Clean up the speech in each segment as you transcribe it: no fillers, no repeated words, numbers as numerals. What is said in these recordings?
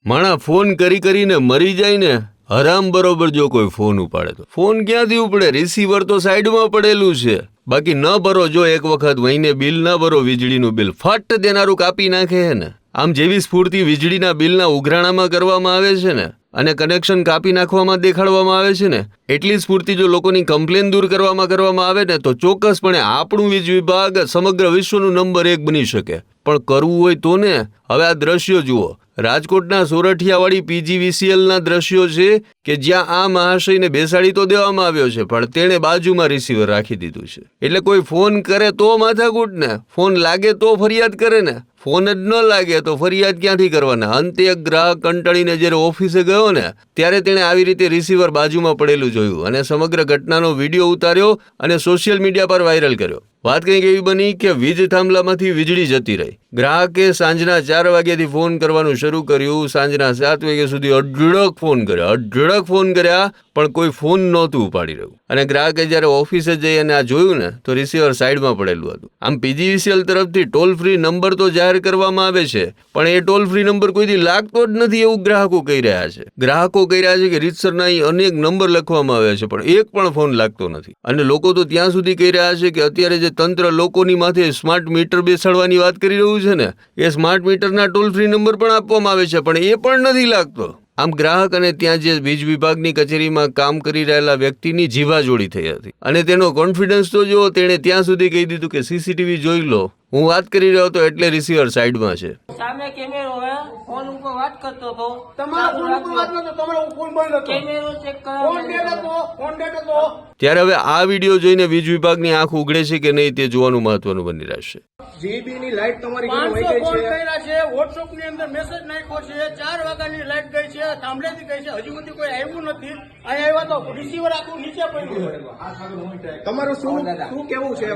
માણા phone કરીને મરી જાય ને હરામ બરોબર જો કોઈ ફોન ઉપાડે તો ફોન ક્યાંથી ઉપડે? રિસીવર તો સાઈડમાં પડેલું છે. બાકી ન ભરો જો એક વખત મહિને બિલ ન ભરો વીજળીનું બિલ ફટ દેનારું કાપી નાખે છે ને. આમ જેવી સ્ફૂર્તિ વીજળીના બિલના ઉઘરાણામાં કરવામાં આવે છે ને અને કનેક્શન કાપી નાખવામાં દેખાડવામાં આવે છે ને એટલી સ્ફૂર્તિ જો લોકોની કમ્પ્લેન દૂર કરવામાં આવે ને તો ચોક્કસપણે આપણું વીજ વિભાગ સમગ્ર વિશ્વનું નંબર 1 બની શકે. પણ કરવું હોય તો ને હવે આ દ્રશ્યો જુઓ. રાજકોટના સોરઠિયાવાળી પીજીવીસીએલના દ્રશ્યો છે કે જ્યાં આ મહાશયને બેસાડી તો દેવામાં આવ્યો છે પણ તેણે બાજુમાં રિસીવર રાખી દીધું છે. એટલે કોઈ ફોન કરે તો માથાકૂટ ને, ફોન લાગે તો ફરિયાદ કરે ને, ફોન જ ન લાગે તો ફરિયાદ ક્યાંથી કરવાના? અંતે એક ગ્રાહક કંટાળીને જ્યારે ઓફિસે ગયો ને ત્યારે તેણે આવી રીતે રિસીવર બાજુમાં પડેલું જોયું અને સમગ્ર ઘટનાનો વિડીયો ઉતાર્યો અને સોશિયલ મીડિયા પર વાયરલ કર્યો. વાત કંઈક એવી બની કે વીજ થાંભલામાંથી વીજળી જતી રહી. ગ્રાહકે સાંજના 4 વાગ્યાથી ફોન કરવાનું શરૂ કર્યું. સાંજના 7 વાગ્યા સુધી અઢળક ફોન કર્યા પણ કોઈ ફોન નહોતું ઉપાડી રહ્યું. અને ગ્રાહકે જ્યારે ઓફિસે જઈ અને આ જોયું ને તો રિસીવર સાઈડમાં પડેલું હતું. આમ પીજીવીસીએલ તરફથી ટોલ ફ્રી નંબર તો જાહેર કરવામાં આવે છે પણ એ ટોલ ફ્રી નંબર કોઈથી લાગતો જ નથી એવું ગ્રાહકો કહી રહ્યા છે. ગ્રાહકો કહી રહ્યા છે કે રીતસરના અહીં અનેક નંબર લખવામાં આવ્યા છે પણ એક પણ ફોન લાગતો નથી. અને લોકો તો ત્યાં સુધી કહી રહ્યા છે કે અત્યારે જે તંત્ર લોકોની માથે સ્માર્ટ મીટર બેસાડવાની વાત કરી રહ્યું છે ને એ સ્માર્ટ મીટરના ટોલ ફ્રી નંબર પણ આપવામાં આવે છે પણ એ પણ નથી લાગતો. આમ ગ્રાહક અને ત્યાં જે વીજ વિભાગની કચેરીમાં કામ કરી રહેલા વ્યક્તિની જીવાજોડી થઈ હતી અને તેનો કોન્ફિડન્સ તો જો તેણે ત્યાં સુધી કહી દીધું કે સીસીટીવી જોઈ લો, હું વાત કરી રહ્યો હતો એટલે રિસીવર સાઈડમાં છે. સામે કેમેરો હે, ફોન ઉપર વાત કરતો હતો. તમારા ફોન ઉપર વાત કરતો, તમારો ફોન બંધ હતો. કેમેરો ચેક ફોન ડેડ હતો, ફોન ડેડ હતો. ત્યારે હવે આ વિડીયો જોઈને વીજ વિભાગની આંખ ઉઘડે છે કે નહીં તે જોવાનું મહત્વનું બની રહેશે. જીબી ની લાઈટ તમારી ઘરે 500 વહી ફોન ગઈ છે. કર્યા છે, વોટ્સએપ ની અંદર મેસેજ નાખ્યો છે, 4 વાગ્યાની લાઈટ ગઈ છે, થાંભલેથી ગઈ છે, હજુ સુધી કોઈ આવ્યું નથી. અહીંયા આવ્યા તો રિસીવર આખું નીચે પડ્યું છે. તમારું શું કેવું છે?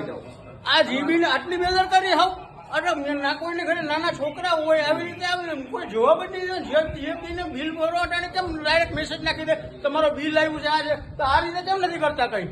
આ જીબી ને આટલી બેદરકારી હાવ અરે નાખવાને ઘરે નાના છોકરા હોય આવી રીતે આવે કોઈ જવાબ જ નહીં. જે બિલ ભરો અટાણે કેમ ડાયરેક્ટ મેસેજ નાખી દે તમારો બિલ આવ્યું છે આ છે તો આ રીતે કેમ નથી કરતા કઈ?